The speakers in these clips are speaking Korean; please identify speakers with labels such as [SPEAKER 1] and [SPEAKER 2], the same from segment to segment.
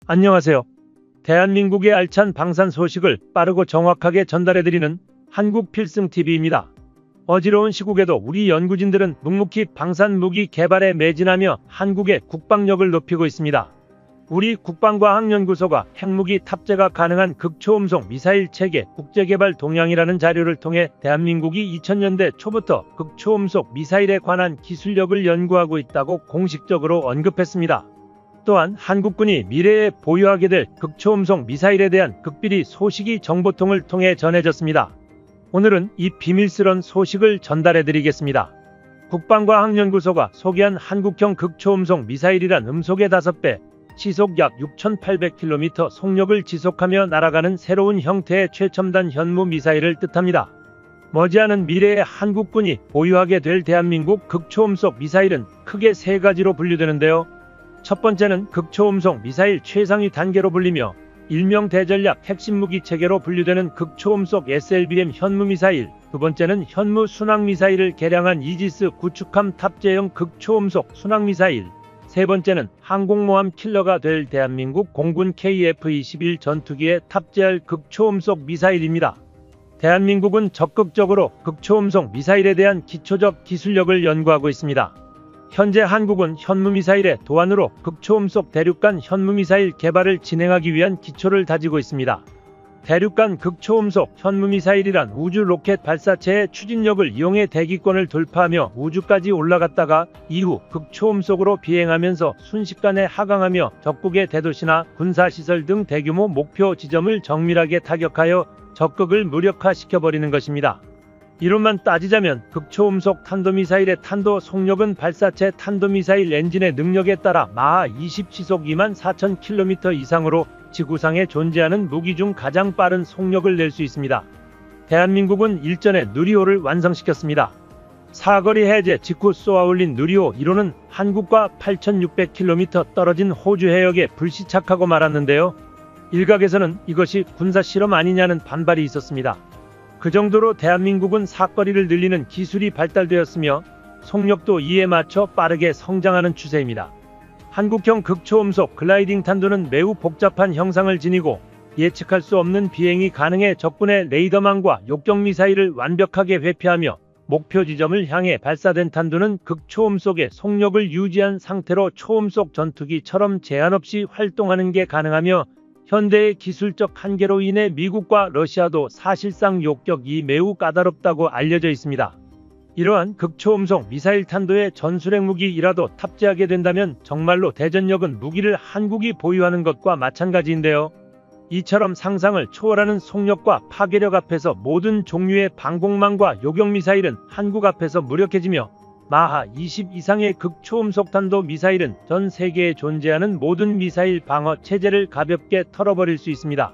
[SPEAKER 1] 안녕하세요. 대한민국의 알찬 방산 소식을 빠르고 정확하게 전달해드리는 한국 필승TV입니다. 어지러운 시국에도 우리 연구진들은 묵묵히 방산 무기 개발에 매진하며 한국의 국방력을 높이고 있습니다. 우리 국방과학연구소가 핵무기 탑재가 가능한 극초음속 미사일 체계 국제개발 동향이라는 자료를 통해 대한민국이 2000년대 초부터 극초음속 미사일에 관한 기술력을 연구하고 있다고 공식적으로 언급했습니다. 또한 한국군이 미래에 보유하게 될 극초음속 미사일에 대한 극비리 소식이 정보통을 통해 전해졌습니다. 오늘은 이 비밀스런 소식을 전달해드리겠습니다. 국방과학연구소가 소개한 한국형 극초음속 미사일이란 음속의 5배, 시속 약 6,800km 속력을 지속하며 날아가는 새로운 형태의 최첨단 현무 미사일을 뜻합니다. 머지않은 미래에 한국군이 보유하게 될 대한민국 극초음속 미사일은 크게 3가지로 분류되는데요. 첫 번째는 극초음속 미사일 최상위 단계로 불리며 일명 대전략 핵심무기 체계로 분류되는 극초음속 SLBM 현무미사일, 두 번째는 현무 순항미사일을 개량한 이지스 구축함 탑재형 극초음속 순항미사일, 세 번째는 항공모함 킬러가 될 대한민국 공군 KF-21 전투기에 탑재할 극초음속 미사일입니다. 대한민국은 적극적으로 극초음속 미사일에 대한 기초적 기술력을 연구하고 있습니다. 현재 한국은 현무미사일의 도안으로 극초음속 대륙간 현무미사일 개발을 진행하기 위한 기초를 다지고 있습니다. 대륙간 극초음속 현무미사일이란 우주 로켓 발사체의 추진력을 이용해 대기권을 돌파하며 우주까지 올라갔다가 이후 극초음속으로 비행하면서 순식간에 하강하며 적국의 대도시나 군사시설 등 대규모 목표 지점을 정밀하게 타격하여 적극을 무력화시켜버리는 것입니다. 이론만 따지자면 극초음속 탄도미사일의 탄도 속력은 발사체 탄도미사일 엔진의 능력에 따라 마하 20 시속 24,000km 이상으로 지구상에 존재하는 무기 중 가장 빠른 속력을 낼 수 있습니다. 대한민국은 일전에 누리호를 완성시켰습니다. 사거리 해제 직후 쏘아올린 누리호 1호는 한국과 8,600km 떨어진 호주 해역에 불시착하고 말았는데요. 일각에서는 이것이 군사실험 아니냐는 반발이 있었습니다. 그 정도로 대한민국은 사거리를 늘리는 기술이 발달되었으며 속력도 이에 맞춰 빠르게 성장하는 추세입니다. 한국형 극초음속 글라이딩 탄도는 매우 복잡한 형상을 지니고 예측할 수 없는 비행이 가능해 적군의 레이더망과 욕격 미사일을 완벽하게 회피하며 목표 지점을 향해 발사된 탄두는 극초음속의 속력을 유지한 상태로 초음속 전투기처럼 제한 없이 활동하는 게 가능하며 현대의 기술적 한계로 인해 미국과 러시아도 사실상 욕격이 매우 까다롭다고 알려져 있습니다. 이러한 극초음속 미사일 탄도의 전술핵 무기이라도 탑재하게 된다면 정말로 대전력은 무기를 한국이 보유하는 것과 마찬가지인데요. 이처럼 상상을 초월하는 속력과 파괴력 앞에서 모든 종류의 방공망과 요격 미사일은 한국 앞에서 무력해지며 마하 20 이상의 극초음속 탄도 미사일은 전 세계에 존재하는 모든 미사일 방어 체제를 가볍게 털어버릴 수 있습니다.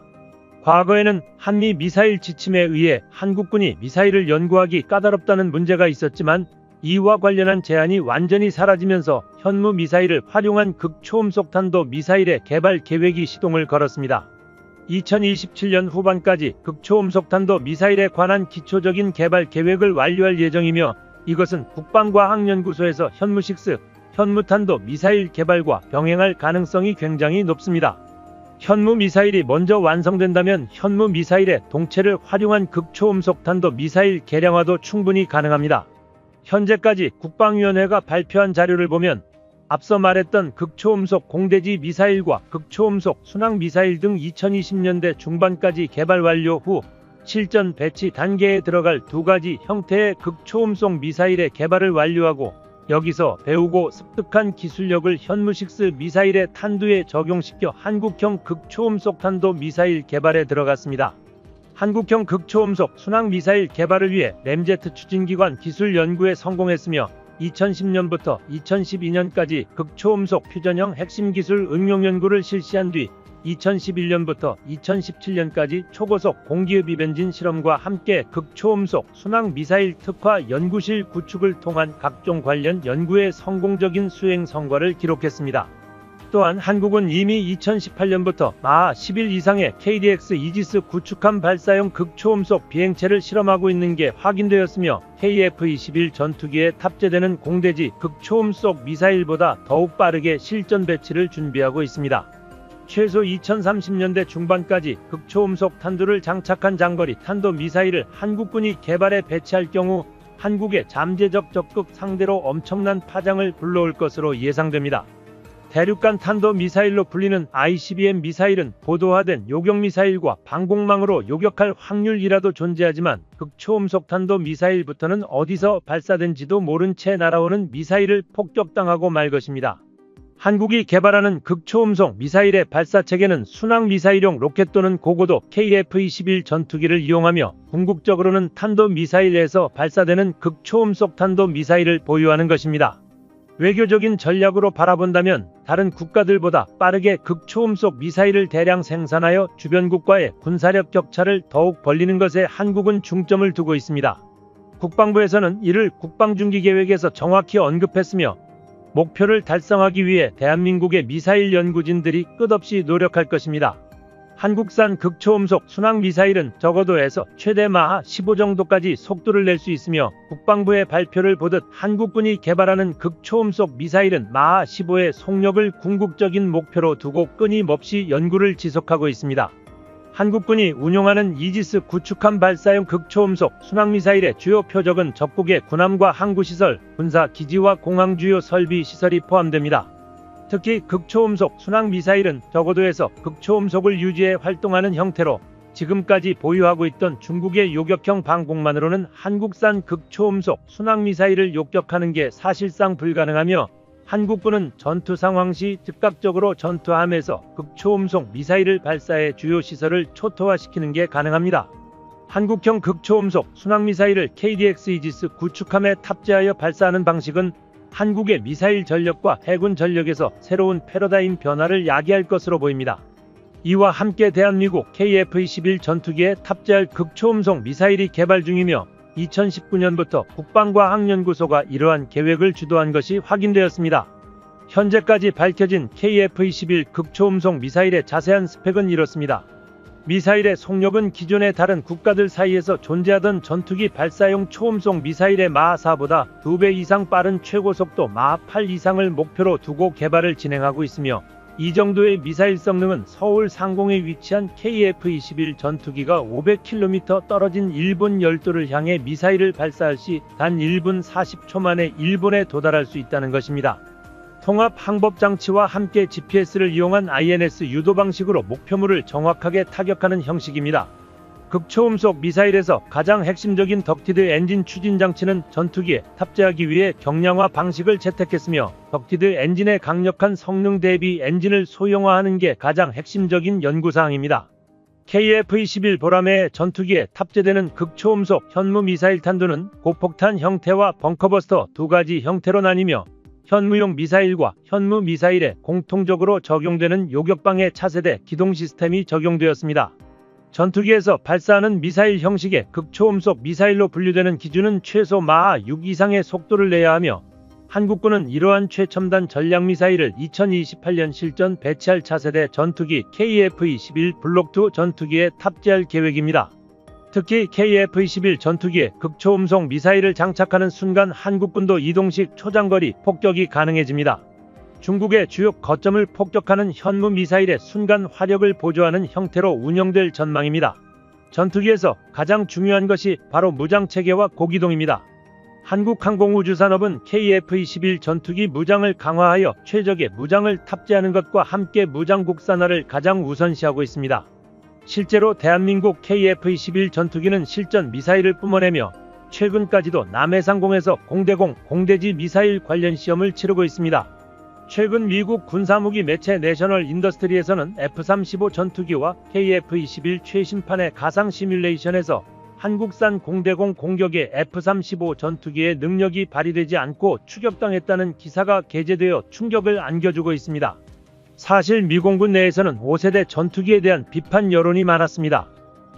[SPEAKER 1] 과거에는 한미 미사일 지침에 의해 한국군이 미사일을 연구하기 까다롭다는 문제가 있었지만 이와 관련한 제한이 완전히 사라지면서 현무 미사일을 활용한 극초음속 탄도 미사일의 개발 계획이 시동을 걸었습니다. 2027년 후반까지 극초음속 탄도 미사일에 관한 기초적인 개발 계획을 완료할 예정이며 이것은 국방과학연구소에서 현무6, 현무탄도 미사일 개발과 병행할 가능성이 굉장히 높습니다. 현무 미사일이 먼저 완성된다면 현무 미사일의 동체를 활용한 극초음속 탄도 미사일 개량화도 충분히 가능합니다. 현재까지 국방위원회가 발표한 자료를 보면 앞서 말했던 극초음속 공대지 미사일과 극초음속 순항 미사일 등 2020년대 중반까지 개발 완료 후 실전 배치 단계에 들어갈 2가지 형태의 극초음속 미사일의 개발을 완료하고 여기서 배우고 습득한 기술력을 현무6 미사일의 탄두에 적용시켜 한국형 극초음속 탄도 미사일 개발에 들어갔습니다. 한국형 극초음속 순항 미사일 개발을 위해 램제트 추진기관 기술 연구에 성공했으며 2010년부터 2012년까지 극초음속 퓨전형 핵심 기술 응용 연구를 실시한 뒤 2011년부터 2017년까지 초고속 공기흡입 엔진 실험과 함께 극초음속 순항 미사일 특화 연구실 구축을 통한 각종 관련 연구의 성공적인 수행 성과를 기록했습니다. 또한 한국은 이미 2018년부터 마하 11 이상의 KDX 이지스 구축함 발사용 극초음속 비행체를 실험하고 있는 게 확인되었으며 KF-21 전투기에 탑재되는 공대지 극초음속 미사일보다 더욱 빠르게 실전 배치를 준비하고 있습니다. 최소 2030년대 중반까지 극초음속 탄두를 장착한 장거리 탄도미사일을 한국군이 개발해 배치할 경우 한국의 잠재적 적극 상대로 엄청난 파장을 불러올 것으로 예상됩니다. 대륙간 탄도미사일로 불리는 ICBM 미사일은 고도화된 요격미사일과 방공망으로 요격할 확률이라도 존재하지만 극초음속 탄도미사일부터는 어디서 발사된지도 모른 채 날아오는 미사일을 폭격당하고 말 것입니다. 한국이 개발하는 극초음속 미사일의 발사체계는 순항미사일용 로켓 또는 고고도 KF-21 전투기를 이용하며 궁극적으로는 탄도미사일에서 발사되는 극초음속 탄도미사일을 보유하는 것입니다. 외교적인 전략으로 바라본다면 다른 국가들보다 빠르게 극초음속 미사일을 대량 생산하여 주변국과의 군사력 격차를 더욱 벌리는 것에 한국은 중점을 두고 있습니다. 국방부에서는 이를 국방중기계획에서 정확히 언급했으며 목표를 달성하기 위해 대한민국의 미사일 연구진들이 끝없이 노력할 것입니다. 한국산 극초음속 순항미사일은 저고도에서 최대 마하 15 정도까지 속도를 낼 수 있으며 국방부의 발표를 보듯 한국군이 개발하는 극초음속 미사일은 마하 15의 속력을 궁극적인 목표로 두고 끊임없이 연구를 지속하고 있습니다. 한국군이 운용하는 이지스 구축함 발사용 극초음속 순항미사일의 주요 표적은 적국의 군함과 항구시설, 군사기지와 공항 주요 설비 시설이 포함됩니다. 특히 극초음속 순항미사일은 저고도에서 극초음속을 유지해 활동하는 형태로 지금까지 보유하고 있던 중국의 요격형 방공만으로는 한국산 극초음속 순항미사일을 요격하는 게 사실상 불가능하며 한국군은 전투 상황 시 즉각적으로 전투함에서 극초음속 미사일을 발사해 주요 시설을 초토화시키는 게 가능합니다. 한국형 극초음속 순항미사일을 KDX 이지스 구축함에 탑재하여 발사하는 방식은 한국의 미사일 전력과 해군 전력에서 새로운 패러다임 변화를 야기할 것으로 보입니다. 이와 함께 대한민국 KF-21 전투기에 탑재할 극초음속 미사일이 개발 중이며 2019년부터 국방과학연구소가 이러한 계획을 주도한 것이 확인되었습니다. 현재까지 밝혀진 KF-21 극초음속 미사일의 자세한 스펙은 이렇습니다. 미사일의 속력은 기존의 다른 국가들 사이에서 존재하던 전투기 발사용 초음속 미사일의 마하 4보다 2배 이상 빠른 최고속도 마하 8 이상을 목표로 두고 개발을 진행하고 있으며 이 정도의 미사일 성능은 서울 상공에 위치한 KF-21 전투기가 500km 떨어진 일본 열도를 향해 미사일을 발사할 시 단 1분 40초 만에 일본에 도달할 수 있다는 것입니다. 통합 항법 장치와 함께 GPS를 이용한 INS 유도 방식으로 목표물을 정확하게 타격하는 형식입니다. 극초음속 미사일에서 가장 핵심적인 덕티드 엔진 추진 장치는 전투기에 탑재하기 위해 경량화 방식을 채택했으며 덕티드 엔진의 강력한 성능 대비 엔진을 소형화하는 게 가장 핵심적인 연구사항입니다. KF-21 보라매의 전투기에 탑재되는 극초음속 현무 미사일 탄두는 고폭탄 형태와 벙커버스터 두 가지 형태로 나뉘며 현무용 미사일과 현무 미사일에 공통적으로 적용되는 요격방해 차세대 기동 시스템이 적용되었습니다. 전투기에서 발사하는 미사일 형식의 극초음속 미사일로 분류되는 기준은 최소 마하 6 이상의 속도를 내야 하며 한국군은 이러한 최첨단 전략미사일을 2028년 실전 배치할 차세대 전투기 KF-21 블록2 전투기에 탑재할 계획입니다. 특히 KF-21 전투기에 극초음속 미사일을 장착하는 순간 한국군도 이동식 초장거리 폭격이 가능해집니다. 중국의 주요 거점을 폭격하는 현무 미사일의 순간 화력을 보조하는 형태로 운영될 전망입니다. 전투기에서 가장 중요한 것이 바로 무장체계와 고기동입니다. 한국항공우주산업은 KF-21 전투기 무장을 강화하여 최적의 무장을 탑재하는 것과 함께 무장 국산화를 가장 우선시하고 있습니다. 실제로 대한민국 KF-21 전투기는 실전 미사일을 뿜어내며 최근까지도 남해상공에서 공대공, 공대지 미사일 관련 시험을 치르고 있습니다. 최근 미국 군사무기 매체 내셔널 인더스트리에서는 F-35 전투기와 KF-21 최신판의 가상 시뮬레이션에서 한국산 공대공 공격의 F-35 전투기의 능력이 발휘되지 않고 추격당했다는 기사가 게재되어 충격을 안겨주고 있습니다. 사실 미공군 내에서는 5세대 전투기에 대한 비판 여론이 많았습니다.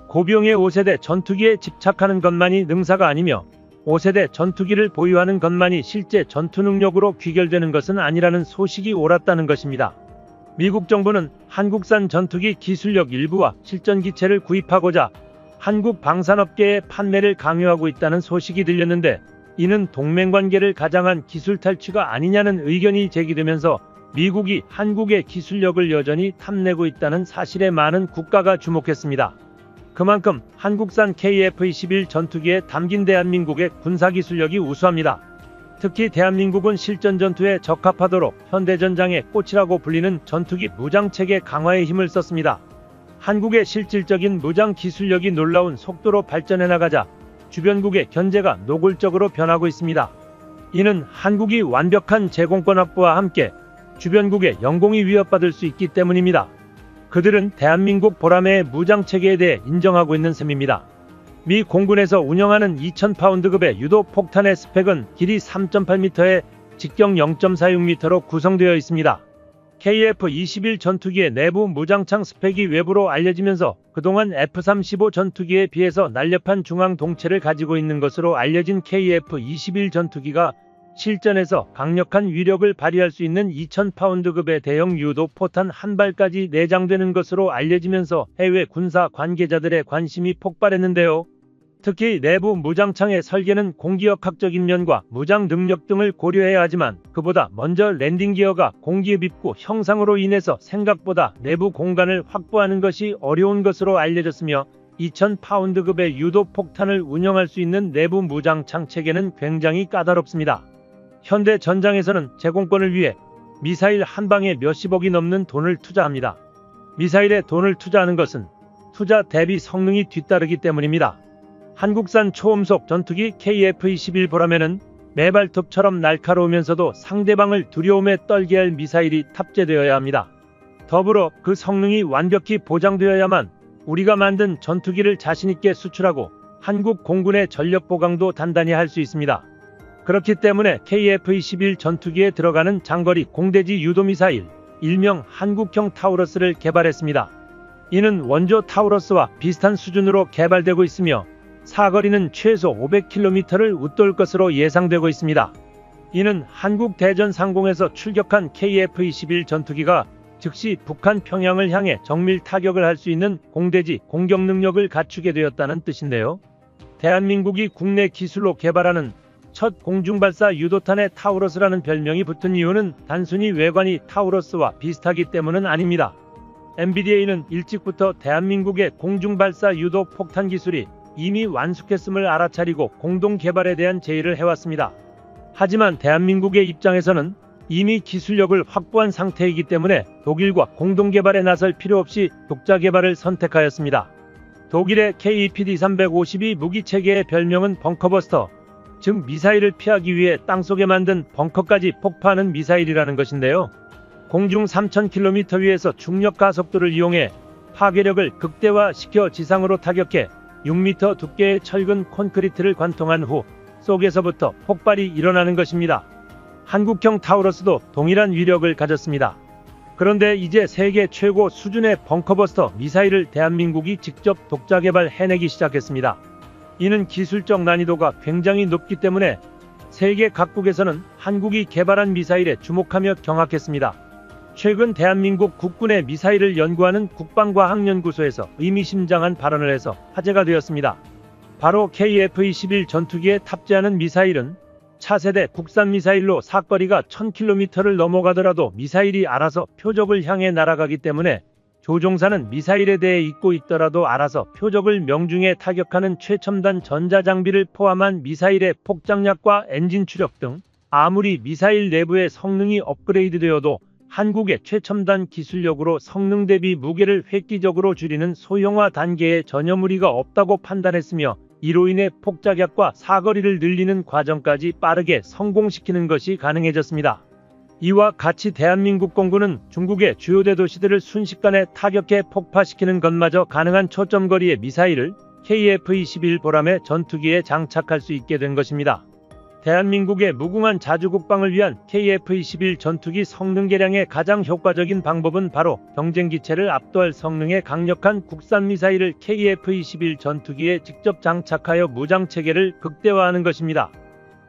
[SPEAKER 1] 고비용의 5세대 전투기에 집착하는 것만이 능사가 아니며 5세대 전투기를 보유하는 것만이 실제 전투 능력으로 귀결되는 것은 아니라는 소식이 옳았다는 것입니다. 미국 정부는 한국산 전투기 기술력 일부와 실전기체를 구입하고자 한국 방산업계의 판매를 강요하고 있다는 소식이 들렸는데 이는 동맹관계를 가장한 기술 탈취가 아니냐는 의견이 제기되면서 미국이 한국의 기술력을 여전히 탐내고 있다는 사실에 많은 국가가 주목했습니다. 그만큼 한국산 KF-21 전투기에 담긴 대한민국의 군사기술력이 우수합니다. 특히 대한민국은 실전 전투에 적합하도록 현대전장의 꽃이라고 불리는 전투기 무장체계 강화에 힘을 썼습니다. 한국의 실질적인 무장 기술력이 놀라운 속도로 발전해 나가자 주변국의 견제가 노골적으로 변하고 있습니다. 이는 한국이 완벽한 제공권 확보와 함께 주변국의 영공이 위협받을 수 있기 때문입니다. 그들은 대한민국 보라매의 무장체계에 대해 인정하고 있는 셈입니다. 미 공군에서 운영하는 2000파운드급의 유도 폭탄의 스펙은 길이 3.8m에 직경 0.46m로 구성되어 있습니다. KF-21 전투기의 내부 무장창 스펙이 외부로 알려지면서 그동안 F-35 전투기에 비해서 날렵한 중앙 동체를 가지고 있는 것으로 알려진 KF-21 전투기가 실전에서 강력한 위력을 발휘할 수 있는 2000파운드급의 대형 유도 포탄 한 발까지 내장되는 것으로 알려지면서 해외 군사 관계자들의 관심이 폭발했는데요. 특히 내부 무장창의 설계는 공기역학적인 면과 무장 능력 등을 고려해야 하지만 그보다 먼저 랜딩 기어가 공기의 입구 형상으로 인해서 생각보다 내부 공간을 확보하는 것이 어려운 것으로 알려졌으며 2000파운드급의 유도 폭탄을 운영할 수 있는 내부 무장창 체계는 굉장히 까다롭습니다. 현대 전장에서는 제공권을 위해 미사일 한 방에 몇십억이 넘는 돈을 투자합니다. 미사일에 돈을 투자하는 것은 투자 대비 성능이 뒤따르기 때문입니다. 한국산 초음속 전투기 KF-21 보라매는 매발톱처럼 날카로우면서도 상대방을 두려움에 떨게 할 미사일이 탑재되어야 합니다. 더불어 그 성능이 완벽히 보장되어야만 우리가 만든 전투기를 자신있게 수출하고 한국 공군의 전력 보강도 단단히 할 수 있습니다. 그렇기 때문에 KF-21 전투기에 들어가는 장거리 공대지 유도미사일, 일명 한국형 타우러스를 개발했습니다. 이는 원조 타우러스와 비슷한 수준으로 개발되고 있으며 사거리는 최소 500km를 웃돌 것으로 예상되고 있습니다. 이는 한국 대전 상공에서 출격한 KF-21 전투기가 즉시 북한 평양을 향해 정밀 타격을 할 수 있는 공대지 공격 능력을 갖추게 되었다는 뜻인데요. 대한민국이 국내 기술로 개발하는 첫 공중발사 유도탄의 타우러스라는 별명이 붙은 이유는 단순히 외관이 타우러스와 비슷하기 때문은 아닙니다. MBDA는 일찍부터 대한민국의 공중발사 유도 폭탄 기술이 이미 완숙했음을 알아차리고 공동 개발에 대한 제의를 해왔습니다. 하지만 대한민국의 입장에서는 이미 기술력을 확보한 상태이기 때문에 독일과 공동 개발에 나설 필요 없이 독자 개발을 선택하였습니다. 독일의 KEPD-352 무기체계의 별명은 벙커버스터, 즉 미사일을 피하기 위해 땅속에 만든 벙커까지 폭파하는 미사일이라는 것인데요. 공중 3000km 위에서 중력 가속도를 이용해 파괴력을 극대화시켜 지상으로 타격해 6m 두께의 철근 콘크리트를 관통한 후 속에서부터 폭발이 일어나는 것입니다. 한국형 타우러스도 동일한 위력을 가졌습니다. 그런데 이제 세계 최고 수준의 벙커버스터 미사일을 대한민국이 직접 독자 개발해내기 시작했습니다. 이는 기술적 난이도가 굉장히 높기 때문에 세계 각국에서는 한국이 개발한 미사일에 주목하며 경악했습니다. 최근 대한민국 국군의 미사일을 연구하는 국방과학연구소에서 의미심장한 발언을 해서 화제가 되었습니다. 바로 KF-21 전투기에 탑재하는 미사일은 차세대 국산 미사일로 사거리가 1000km를 넘어가더라도 미사일이 알아서 표적을 향해 날아가기 때문에 조종사는 미사일에 대해 잊고 있더라도 알아서 표적을 명중해 타격하는 최첨단 전자장비를 포함한 미사일의 폭장력과 엔진 추력 등 아무리 미사일 내부의 성능이 업그레이드되어도 한국의 최첨단 기술력으로 성능 대비 무게를 획기적으로 줄이는 소형화 단계에 전혀 무리가 없다고 판단했으며 이로 인해 폭자격과 사거리를 늘리는 과정까지 빠르게 성공시키는 것이 가능해졌습니다. 이와 같이 대한민국 공군은 중국의 주요 대도시들을 순식간에 타격해 폭파시키는 것마저 가능한 초점거리의 미사일을 KF-21 보라매 전투기에 장착할 수 있게 된 것입니다. 대한민국의 무궁한 자주국방을 위한 KF-21 전투기 성능 개량의 가장 효과적인 방법은 바로 경쟁기체를 압도할 성능의 강력한 국산 미사일을 KF-21 전투기에 직접 장착하여 무장체계를 극대화하는 것입니다.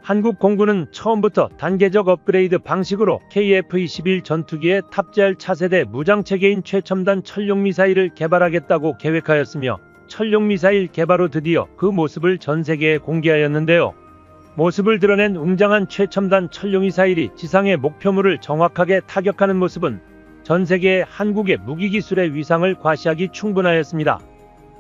[SPEAKER 1] 한국 공군은 처음부터 단계적 업그레이드 방식으로 KF-21 전투기에 탑재할 차세대 무장체계인 최첨단 천룡미사일을 개발하겠다고 계획하였으며 천룡미사일 개발 후 드디어 그 모습을 전 세계에 공개하였는데요. 모습을 드러낸 웅장한 최첨단 천룡미사일이 지상의 목표물을 정확하게 타격하는 모습은 전 세계의 한국의 무기기술의 위상을 과시하기 충분하였습니다.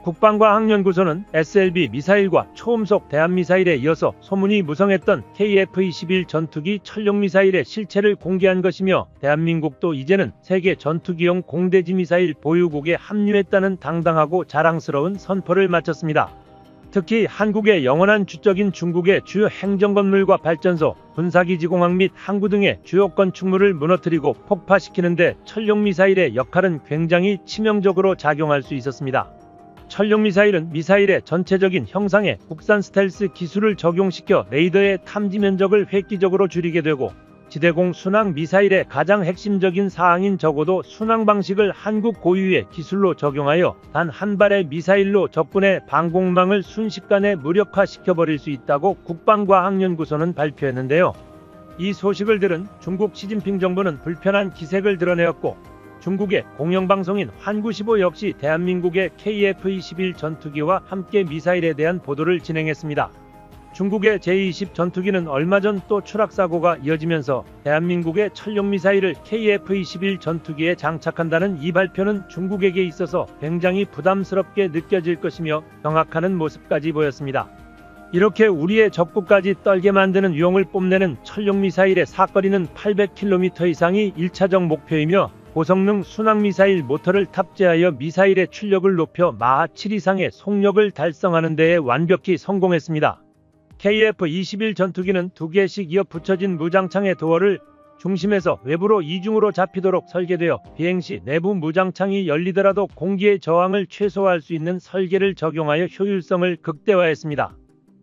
[SPEAKER 1] 국방과학연구소는 SLB 미사일과 초음속 대한미사일에 이어서 소문이 무성했던 KF-21 전투기 천룡미사일의 실체를 공개한 것이며, 대한민국도 이제는 세계 전투기용 공대지 미사일 보유국에 합류했다는 당당하고 자랑스러운 선포를 마쳤습니다. 특히 한국의 영원한 주적인 중국의 주요 행정건물과 발전소, 군사기지공항 및 항구 등의 주요 건축물을 무너뜨리고 폭파시키는 데 천룡미사일의 역할은 굉장히 치명적으로 작용할 수 있었습니다. 천룡미사일은 미사일의 전체적인 형상에 국산 스텔스 기술을 적용시켜 레이더의 탐지 면적을 획기적으로 줄이게 되고, 지대공 순항 미사일의 가장 핵심적인 사항인 적어도 순항 방식을 한국 고유의 기술로 적용하여 단 한 발의 미사일로 적군의 방공망을 순식간에 무력화시켜버릴 수 있다고 국방과학연구소는 발표했는데요. 이 소식을 들은 중국 시진핑 정부는 불편한 기색을 드러내었고, 중국의 공영방송인 환구15 역시 대한민국의 KF-21 전투기와 함께 미사일에 대한 보도를 진행했습니다. 중국의 제-20 전투기는 얼마 전 또 추락사고가 이어지면서 대한민국의 천룡미사일을 KF-21 전투기에 장착한다는 이 발표는 중국에게 있어서 굉장히 부담스럽게 느껴질 것이며 경악하는 모습까지 보였습니다. 이렇게 우리의 적국까지 떨게 만드는 유용을 뽐내는 천룡미사일의 사거리는 800km 이상이 1차적 목표이며, 고성능 순항미사일 모터를 탑재하여 미사일의 출력을 높여 마하 7 이상의 속력을 달성하는 데에 완벽히 성공했습니다. KF-21 전투기는 2개씩 이어 붙여진 무장창의 도어를 중심에서 외부로 이중으로 잡히도록 설계되어 비행시 내부 무장창이 열리더라도 공기의 저항을 최소화할 수 있는 설계를 적용하여 효율성을 극대화했습니다.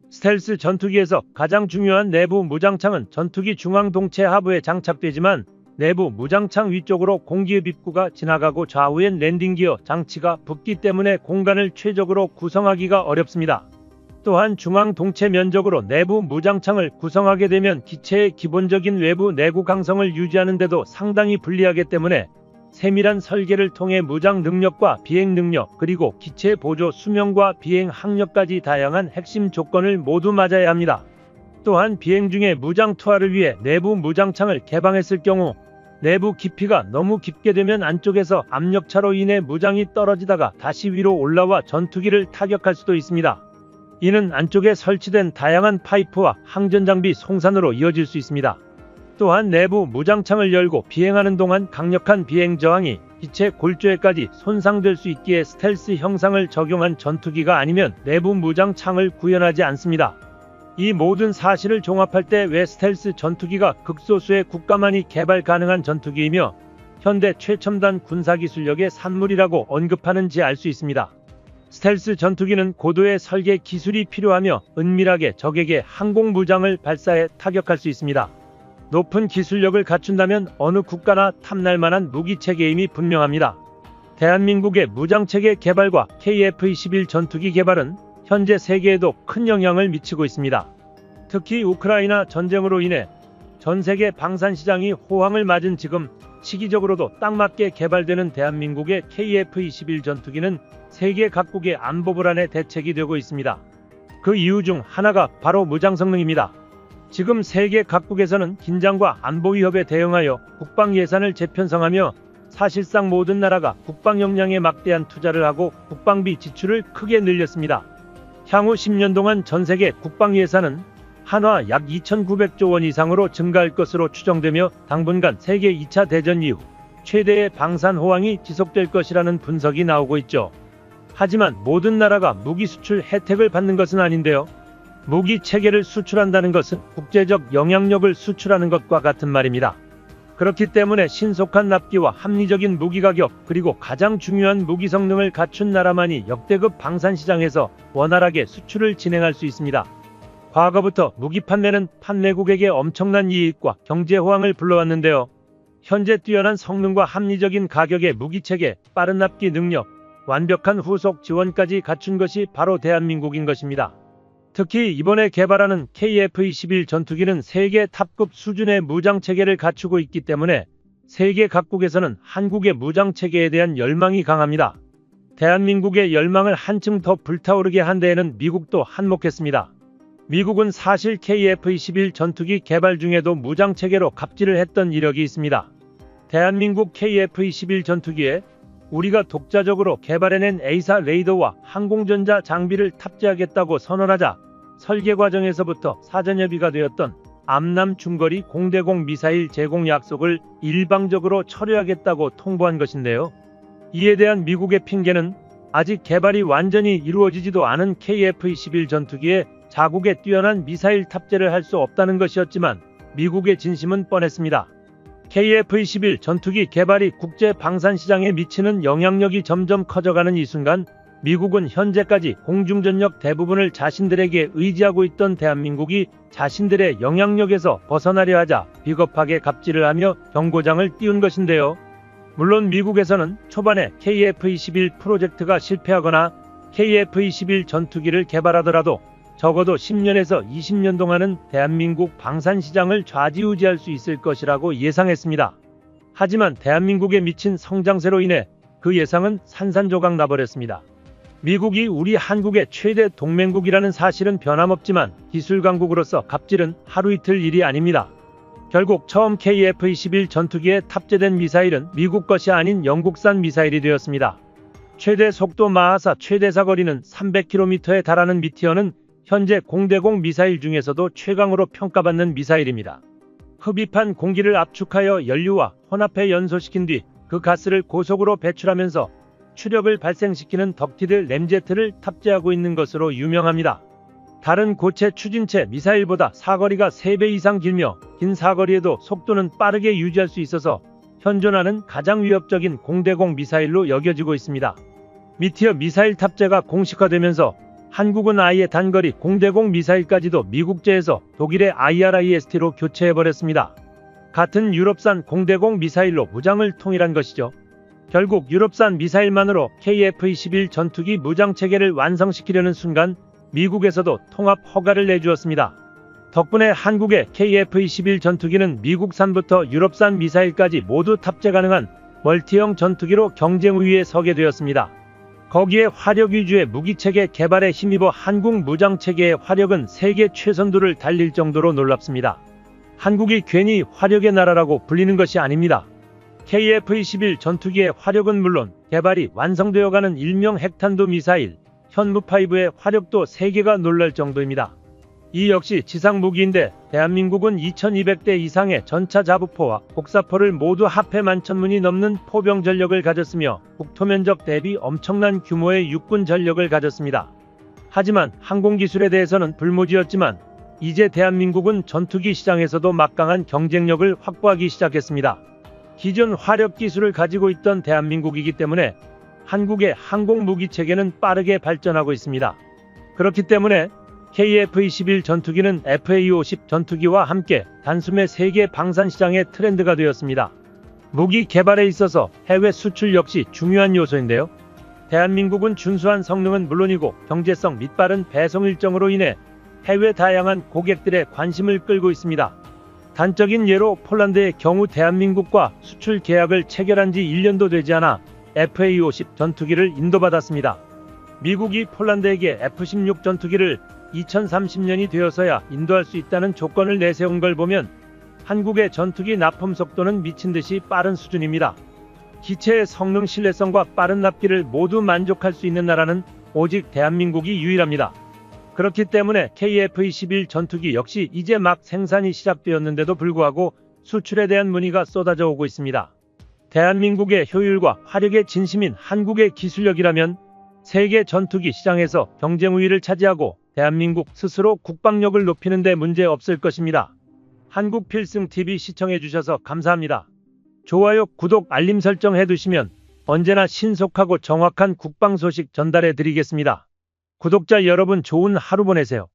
[SPEAKER 1] 스텔스 전투기에서 가장 중요한 내부 무장창은 전투기 중앙 동체 하부에 장착되지만, 내부 무장창 위쪽으로 공기의 입구가 지나가고 좌우엔 랜딩기어 장치가 붙기 때문에 공간을 최적으로 구성하기가 어렵습니다. 또한 중앙 동체 면적으로 내부 무장창을 구성하게 되면 기체의 기본적인 외부 내구 강성을 유지하는 데도 상당히 불리하기 때문에 세밀한 설계를 통해 무장 능력과 비행 능력, 그리고 기체 보조 수명과 비행 항력까지 다양한 핵심 조건을 모두 맞아야 합니다. 또한 비행 중에 무장 투하를 위해 내부 무장창을 개방했을 경우 내부 깊이가 너무 깊게 되면 안쪽에서 압력차로 인해 무장이 떨어지다가 다시 위로 올라와 전투기를 타격할 수도 있습니다. 이는 안쪽에 설치된 다양한 파이프와 항전장비 송산으로 이어질 수 있습니다. 또한 내부 무장창을 열고 비행하는 동안 강력한 비행 저항이 기체 골조에까지 손상될 수 있기에 스텔스 형상을 적용한 전투기가 아니면 내부 무장창을 구현하지 않습니다. 이 모든 사실을 종합할 때 왜 스텔스 전투기가 극소수의 국가만이 개발 가능한 전투기이며 현대 최첨단 군사기술력의 산물이라고 언급하는지 알 수 있습니다. 스텔스 전투기는 고도의 설계 기술이 필요하며 은밀하게 적에게 항공무장을 발사해 타격할 수 있습니다. 높은 기술력을 갖춘다면 어느 국가나 탐날 만한 무기체계임이 분명합니다. 대한민국의 무장체계 개발과 KF-21 전투기 개발은 현재 세계에도 큰 영향을 미치고 있습니다. 특히 우크라이나 전쟁으로 인해 전 세계 방산시장이 호황을 맞은 지금 시기적으로도 딱 맞게 개발되는 대한민국의 KF-21 전투기는 세계 각국의 안보 불안의 대책이 되고 있습니다. 그 이유 중 하나가 바로 무장 성능입니다. 지금 세계 각국에서는 긴장과 안보 위협에 대응하여 국방 예산을 재편성하며 사실상 모든 나라가 국방 역량에 막대한 투자를 하고 국방비 지출을 크게 늘렸습니다. 향후 10년 동안 전 세계 국방 예산은 한화 약 2,900조 원 이상으로 증가할 것으로 추정되며 당분간 세계 2차 대전 이후 최대의 방산 호황이 지속될 것이라는 분석이 나오고 있죠. 하지만 모든 나라가 무기 수출 혜택을 받는 것은 아닌데요. 무기 체계를 수출한다는 것은 국제적 영향력을 수출하는 것과 같은 말입니다. 그렇기 때문에 신속한 납기와 합리적인 무기 가격, 그리고 가장 중요한 무기 성능을 갖춘 나라만이 역대급 방산시장에서 원활하게 수출을 진행할 수 있습니다. 과거부터 무기 판매는 판매국에게 엄청난 이익과 경제 호황을 불러왔는데요. 현재 뛰어난 성능과 합리적인 가격의 무기체계, 빠른 납기 능력, 완벽한 후속 지원까지 갖춘 것이 바로 대한민국인 것입니다. 특히 이번에 개발하는 KF-21 전투기는 세계 탑급 수준의 무장체계를 갖추고 있기 때문에 세계 각국에서는 한국의 무장체계에 대한 열망이 강합니다. 대한민국의 열망을 한층 더 불타오르게 한 데에는 미국도 한몫했습니다. 미국은 사실 KF-21 전투기 개발 중에도 무장체계로 갑질을 했던 이력이 있습니다. 대한민국 KF-21 전투기에 우리가 독자적으로 개발해낸 A사 레이더와 항공전자 장비를 탑재하겠다고 선언하자 설계 과정에서부터 사전협의가 되었던 암남 중거리 공대공 미사일 제공 약속을 일방적으로 철회하겠다고 통보한 것인데요. 이에 대한 미국의 핑계는 아직 개발이 완전히 이루어지지도 않은 KF-21 전투기에 자국의 뛰어난 미사일 탑재를 할 수 없다는 것이었지만 미국의 진심은 뻔했습니다. KF-21 전투기 개발이 국제 방산 시장에 미치는 영향력이 점점 커져가는 이 순간 미국은 현재까지 공중전력 대부분을 자신들에게 의지하고 있던 대한민국이 자신들의 영향력에서 벗어나려 하자 비겁하게 갑질을 하며 경고장을 띄운 것인데요. 물론 미국에서는 초반에 KF-21 프로젝트가 실패하거나 KF-21 전투기를 개발하더라도 적어도 10년에서 20년 동안은 대한민국 방산시장을 좌지우지할 수 있을 것이라고 예상했습니다. 하지만 대한민국에 미친 성장세로 인해 그 예상은 산산조각 나버렸습니다. 미국이 우리 한국의 최대 동맹국이라는 사실은 변함없지만 기술 강국으로서 갑질은 하루 이틀 일이 아닙니다. 결국 처음 KF-21 전투기에 탑재된 미사일은 미국 것이 아닌 영국산 미사일이 되었습니다. 최대 속도 마하사 최대 사거리는 300km에 달하는 미티어는 현재 공대공 미사일 중에서도 최강으로 평가받는 미사일입니다. 흡입한 공기를 압축하여 연료와 혼합해 연소시킨 뒤 그 가스를 고속으로 배출하면서 추력을 발생시키는 덕티드 램제트를 탑재하고 있는 것으로 유명합니다. 다른 고체 추진체 미사일보다 사거리가 3배 이상 길며 긴 사거리에도 속도는 빠르게 유지할 수 있어서 현존하는 가장 위협적인 공대공 미사일로 여겨지고 있습니다. 미티어 미사일 탑재가 공식화되면서 한국은 아예 단거리 공대공 미사일까지도 미국제에서 독일의 IRIS-T로 교체해버렸습니다. 같은 유럽산 공대공 미사일로 무장을 통일한 것이죠. 결국 유럽산 미사일만으로 KF-21 전투기 무장체계를 완성시키려는 순간 미국에서도 통합 허가를 내주었습니다. 덕분에 한국의 KF-21 전투기는 미국산부터 유럽산 미사일까지 모두 탑재 가능한 멀티형 전투기로 경쟁 우위에 서게 되었습니다. 거기에 화력 위주의 무기체계 개발에 힘입어 한국 무장체계의 화력은 세계 최선두를 달릴 정도로 놀랍습니다. 한국이 괜히 화력의 나라라고 불리는 것이 아닙니다. KF-21 전투기의 화력은 물론 개발이 완성되어가는 일명 핵탄두 미사일 현무5의 화력도 세계가 놀랄 정도입니다. 이 역시 지상무기인데 대한민국은 2200대 이상의 전차 자부포와 곡사포를 모두 합해 11,000문이 넘는 포병 전력을 가졌으며 국토면적 대비 엄청난 규모의 육군 전력을 가졌습니다. 하지만 항공기술에 대해서는 불모지였지만 이제 대한민국은 전투기 시장에서도 막강한 경쟁력을 확보하기 시작했습니다. 기존 화력 기술을 가지고 있던 대한민국이기 때문에 한국의 항공무기체계는 빠르게 발전하고 있습니다. 그렇기 때문에 KF-21 전투기는 FA-50 전투기와 함께 단숨에 세계 방산시장의 트렌드가 되었습니다. 무기 개발에 있어서 해외 수출 역시 중요한 요소인데요. 대한민국은 준수한 성능은 물론이고 경제성 및 빠른 배송 일정으로 인해 해외 다양한 고객들의 관심을 끌고 있습니다. 단적인 예로 폴란드의 경우 대한민국과 수출 계약을 체결한 지 1년도 되지 않아 FA-50 전투기를 인도받았습니다. 미국이 폴란드에게 F-16 전투기를 2030년이 되어서야 인도할 수 있다는 조건을 내세운 걸 보면 한국의 전투기 납품 속도는 미친듯이 빠른 수준입니다. 기체의 성능 신뢰성과 빠른 납기를 모두 만족할 수 있는 나라는 오직 대한민국이 유일합니다. 그렇기 때문에 KF-21 전투기 역시 이제 막 생산이 시작되었는데도 불구하고 수출에 대한 문의가 쏟아져 오고 있습니다. 대한민국의 효율과 화력의 진심인 한국의 기술력이라면 세계 전투기 시장에서 경쟁 우위를 차지하고 대한민국 스스로 국방력을 높이는 데 문제 없을 것입니다. 한국필승TV 시청해주셔서 감사합니다. 좋아요, 구독, 알림 설정 해두시면 언제나 신속하고 정확한 국방 소식 전달해 드리겠습니다. 구독자 여러분 좋은 하루 보내세요.